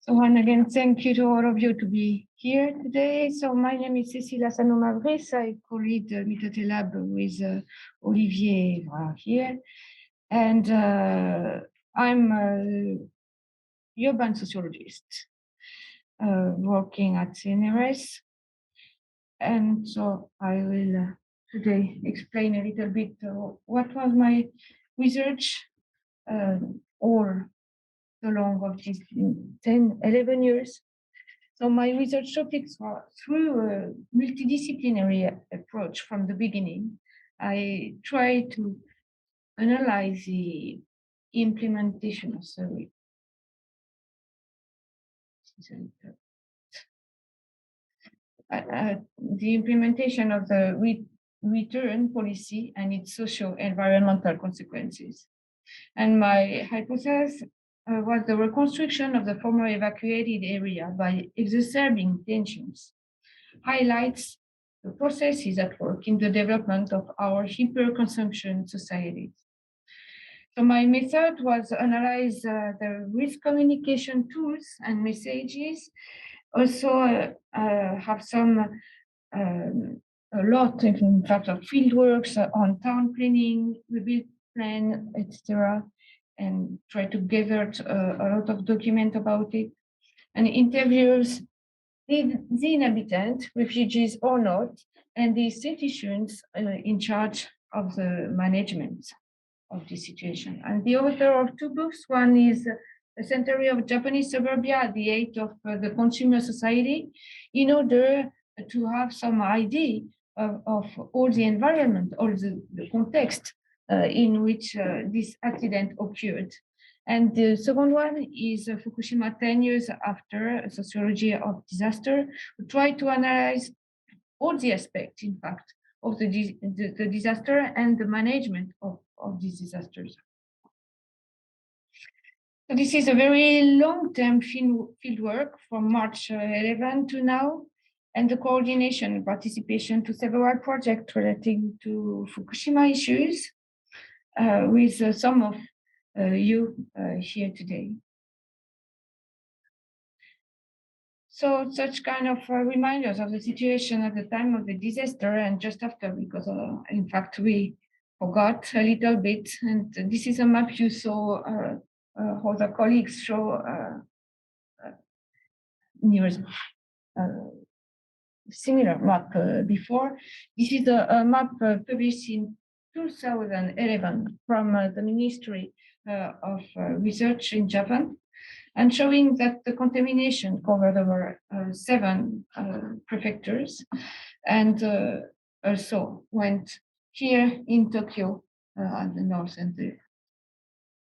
So, and again, thank you to all of you to be here today. So my name is Cécile Asanuma-Brice. I co-lead the MITATE Lab with Olivier here. And I'm an urban sociologist working at CNRS. And so I will today explain a little bit what was my research all along of these 10, 11 years. So my research topics were through a multidisciplinary approach from the beginning. I try to analyze the implementation of the implementation of the return policy and its socio-environmental consequences. And my hypothesis was the reconstruction of the former evacuated area by exacerbating tensions, highlights the processes at work in the development of our hyper-consumption societies. So my method was to analyze the risk communication tools and messages, also have some a lot, in fact, of fieldworks on town planning, rebuild plan, etc., and try to gather a lot of document about it, and interviews the inhabitants, refugees or not, and the institutions in charge of the management of the situation. And the author of two books, one is A Century of Japanese Suburbia at the Age of the Consumer Society, in order to have some idea of all the environment, all the context in which this accident occurred. And the second one is Fukushima 10 years after, a sociology of disaster. We try to analyze all the aspects, in fact, of the disaster and the management of these disasters. So this is a very long-term field work from March 11 to now, and the coordination and participation to several projects relating to Fukushima issues with some of you here today. So such kind of reminders of the situation at the time of the disaster and just after, because in fact we forgot a little bit. And this is a map you saw other colleagues show near similar map before. This is a map published in 2011 from the Ministry of Research in Japan, and showing that the contamination covered over 7 prefectures, and also went here in Tokyo at the north and the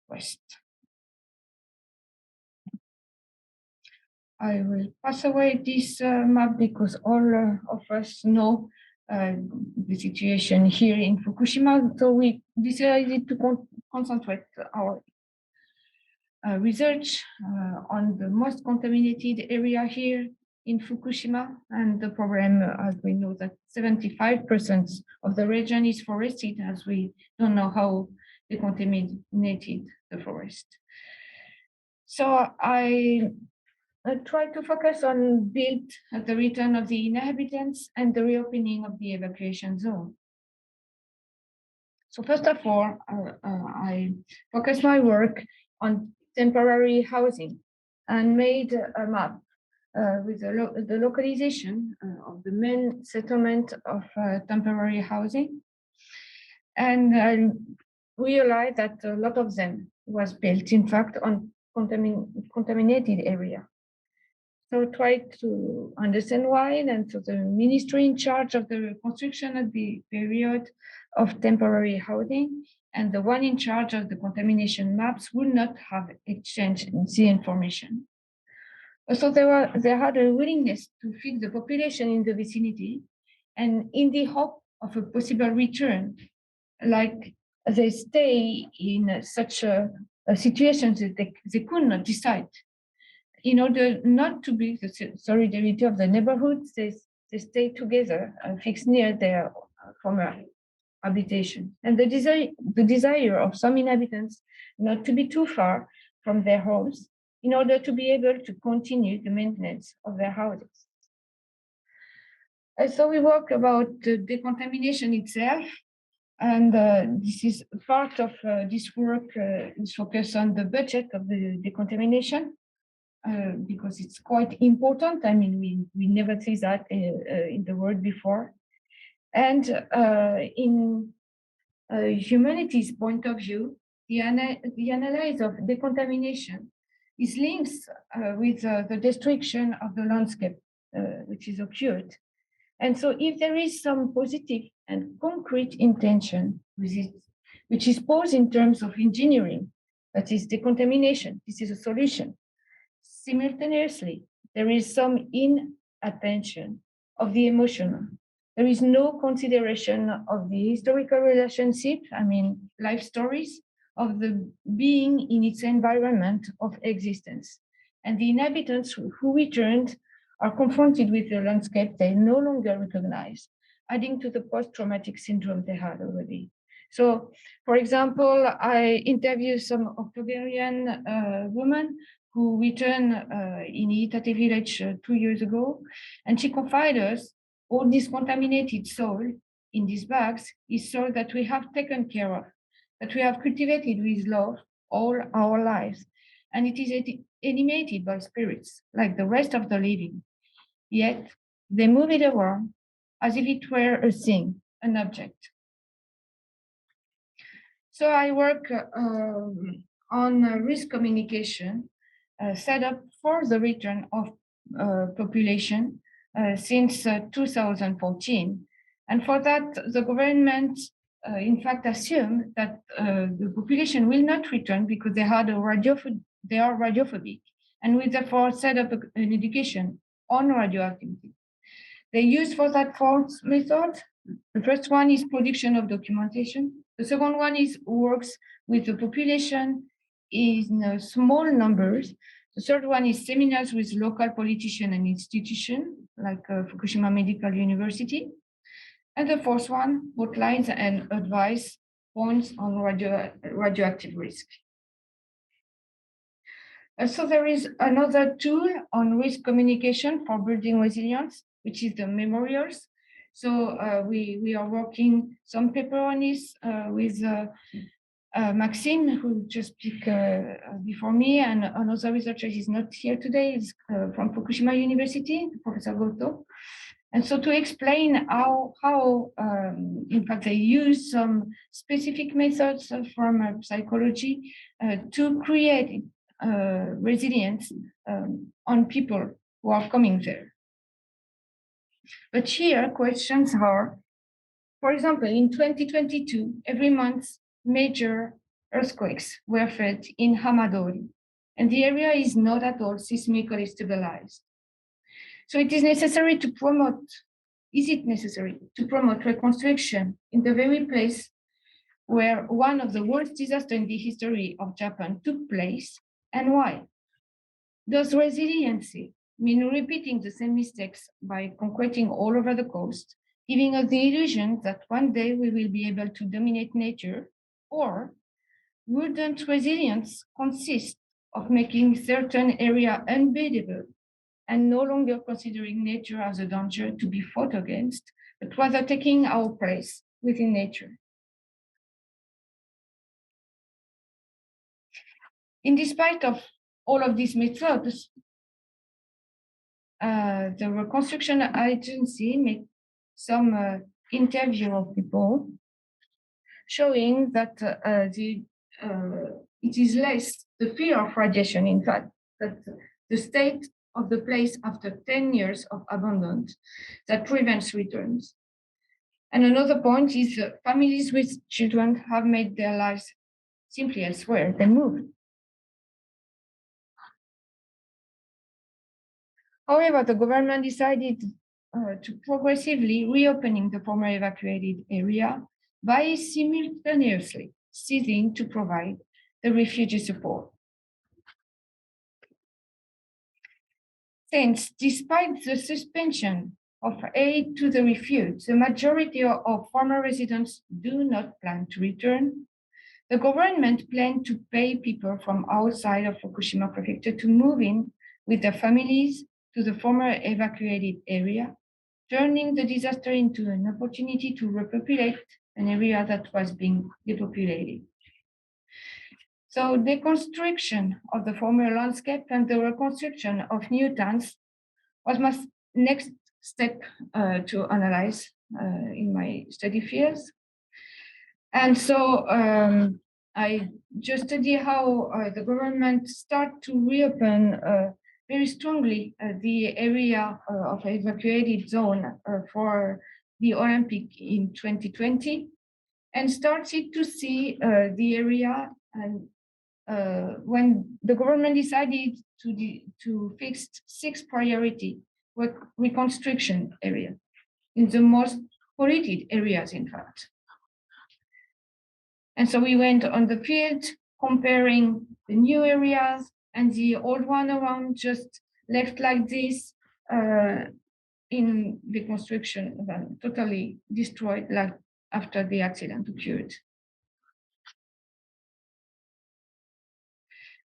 west. I will pass away this map because all of us know the situation here in Fukushima, so we decided to concentrate our research on the most contaminated area here in Fukushima, and the problem, as we know, that 75% of the region is forested, as we don't know how they contaminated the forest. So I try to focus on build at the return of the inhabitants and the reopening of the evacuation zone. So first of all, I focus my work on temporary housing and made a map with the localization of the main settlement of temporary housing. And I realized that a lot of them was built, in fact, on contaminated area. So try to understand why, and so the ministry in charge of the reconstruction at the period of temporary housing and the one in charge of the contamination maps would not have exchanged the information. So they had a willingness to feed the population in the vicinity, and in the hope of a possible return, like they stay in such a situation that they could not decide. In order not to be the solidarity of the neighborhoods, they stay together and fixed near their former habitation. And the desire of some inhabitants not to be too far from their homes in order to be able to continue the maintenance of their houses. So we work about the decontamination itself, and this is part of this work is focused on the budget of the decontamination, because it's quite important. I mean, we never see that in the world before. And in humanity's point of view, the analysis of decontamination is linked with the destruction of the landscape, which is occurred. And so if there is some positive and concrete intention with it, which is posed in terms of engineering, that is decontamination, this is a solution. Simultaneously, there is some inattention of the emotional. There is no consideration of the historical relationship, I mean, life stories of the being in its environment of existence. And the inhabitants who returned are confronted with the landscape they no longer recognize, adding to the post-traumatic syndrome they had already. So, for example, I interviewed some Octoberian woman who returned in Mitate village 2 years ago, and she confided us all this contaminated soil in these bags is soil that we have taken care of, that we have cultivated with love all our lives, and it is animated by spirits like the rest of the living. Yet they move it around as if it were a thing, an object. So I work on risk communication set up for the return of population since 2014. And for that, the government, in fact, assumed that the population will not return because they are radiophobic, and will therefore set up an education on radioactivity. They use for that four methods. The first one is production of documentation. The second one is works with the population in small numbers. The third one is seminars with local politicians and institutions, like Fukushima Medical University. And the fourth one, outlines and advice points on radioactive risk. So there is another tool on risk communication for building resilience, which is the memorials. So we are working some paper on this with Maxime, who just spoke before me, and another researcher is not here today, is from Fukushima University, Professor Goto. And so to explain how in fact, they use some specific methods from psychology to create resilience on people who are coming there. But here, questions are, for example, in 2022, every month, major earthquakes were felt in Hamadori, and the area is not at all seismically stabilized. So it is necessary to promote, is it necessary to promote reconstruction in the very place where one of the worst disasters in the history of Japan took place, and why? Does resiliency mean repeating the same mistakes by concreting all over the coast, giving us the illusion that one day we will be able to dominate nature? Or wouldn't resilience consist of making certain area unbuildable and no longer considering nature as a danger to be fought against, but rather taking our place within nature? In despite of all of these methods, the reconstruction agency made some interview of people showing that it is less the fear of radiation, in fact, that the state of the place after 10 years of abandonment that prevents returns. And another point is families with children have made their lives simply elsewhere. They moved. However, the government decided to progressively reopening the former evacuated area by simultaneously ceasing to provide the refugee support. Since, despite the suspension of aid to the refugees, the majority of former residents do not plan to return, The government planned to pay people from outside of Fukushima prefecture to move in with their families to the former evacuated area, turning the disaster into an opportunity to repopulate an area that was being depopulated. So the construction of the former landscape and the reconstruction of new towns was my next step to analyze in my study fields. And so I just study how the government start to reopen very strongly the area of evacuated zone for the Olympic in 2020, and started to see the area. And when the government decided to fix 6 priority reconstruction areas in the most polluted areas, in fact. And so we went on the field comparing the new areas and the old one around, just left like this in the construction, totally destroyed like after the accident occurred.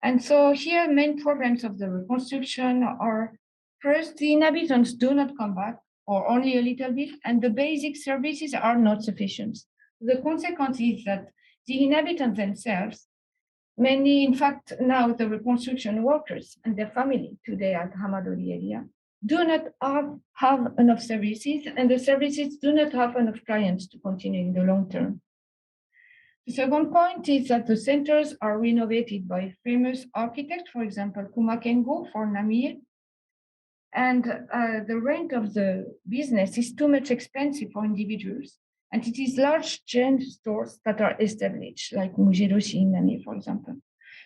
And so here, main problems of the reconstruction are, first, the inhabitants do not come back, or only a little bit, and the basic services are not sufficient. The consequence is that the inhabitants themselves, many, in fact, now the reconstruction workers and their family today at Hamadoli area, do not have enough services, and the services do not have enough clients to continue in the long term. The second point is that the centers are renovated by famous architects, for example, Kumakengo for Namie, and the rent of the business is too much expensive for individuals, and it is large chain stores that are established, like Mujiroshi in Namie, for example.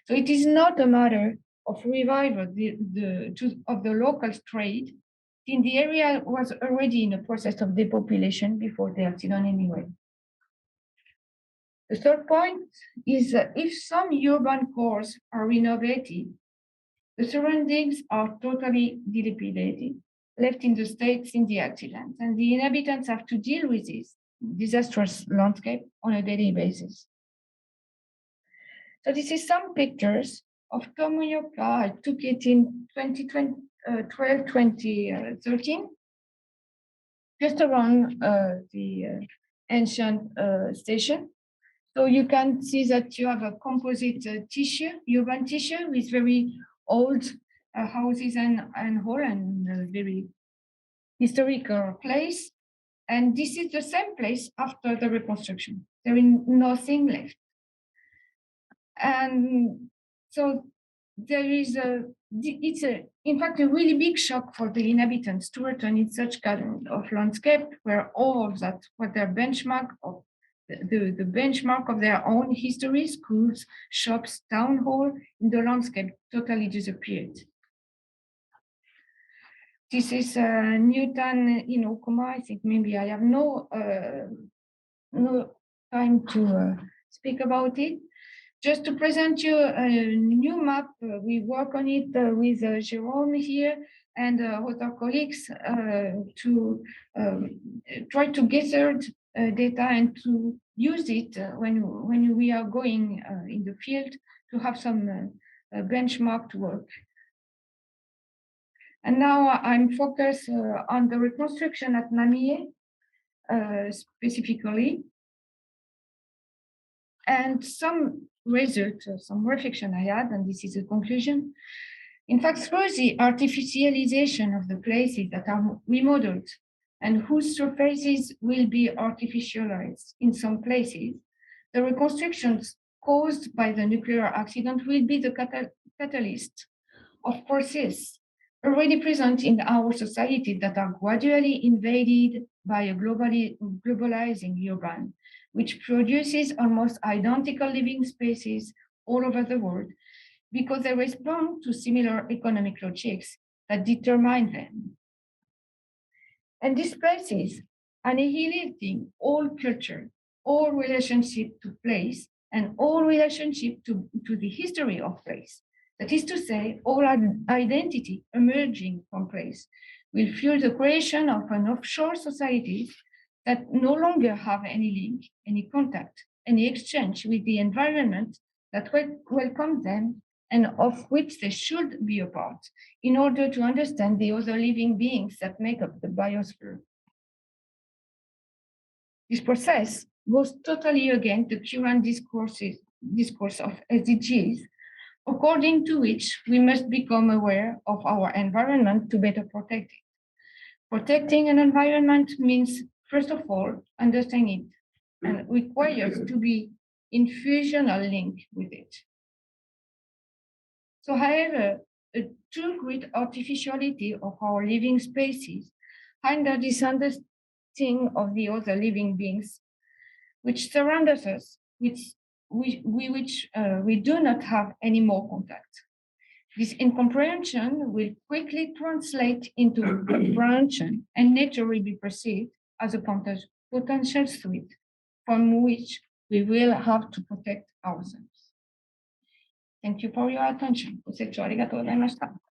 So it is not a matter of revival of the local trade. In the area was already in a process of depopulation before the accident anyway. The third point is that if some urban cores are renovated, the surroundings are totally dilapidated, left in the states in the accident, and the inhabitants have to deal with this disastrous landscape on a daily basis. So this is some pictures of Tomoyoka. I took it in 2013, just around the ancient station. So you can see that you have a composite tissue, urban tissue, with very old houses and hall and a very historical place. And this is the same place after the reconstruction. There is nothing left. And so there is in fact, a really big shock for the inhabitants to return in such kind of landscape where all of that, what their benchmark of the benchmark of their own history, schools, shops, town hall, in the landscape totally disappeared. This is Newton in Okuma. I think maybe I have no time to speak about it. Just to present you a new map, we work on it with Jérôme here and other colleagues to try to gather data and to use it when we are going in the field to have some benchmark work. And now I'm focused on the reconstruction at Namie specifically. And some result, some reflection I had, and this is a conclusion. In fact, through the artificialization of the places that are remodeled and whose surfaces will be artificialized in some places, the reconstructions caused by the nuclear accident will be the catalyst of processes already present in our society that are gradually invaded by a globalizing urban, which produces almost identical living spaces all over the world because they respond to similar economic logics that determine them. And these places annihilating all culture, all relationship to place, and all relationship to the history of place. That is to say, all identity emerging from place will fuel the creation of an offshore society that no longer have any link, any contact, any exchange with the environment that welcomes them and of which they should be a part in order to understand the other living beings that make up the biosphere. This process goes totally against the current discourse of SDGs, according to which we must become aware of our environment to better protect it. Protecting an environment means, first of all, understanding it and requires to be in fusional link with it. So, however, a too great artificiality of our living spaces hinder this understanding of the other living beings which surround us, which we do not have any more contact. This incomprehension will quickly translate into apprehension, and nature will be perceived as a potential threat from which we will have to protect ourselves. Thank you for your attention. ご清聴ありがとうございました。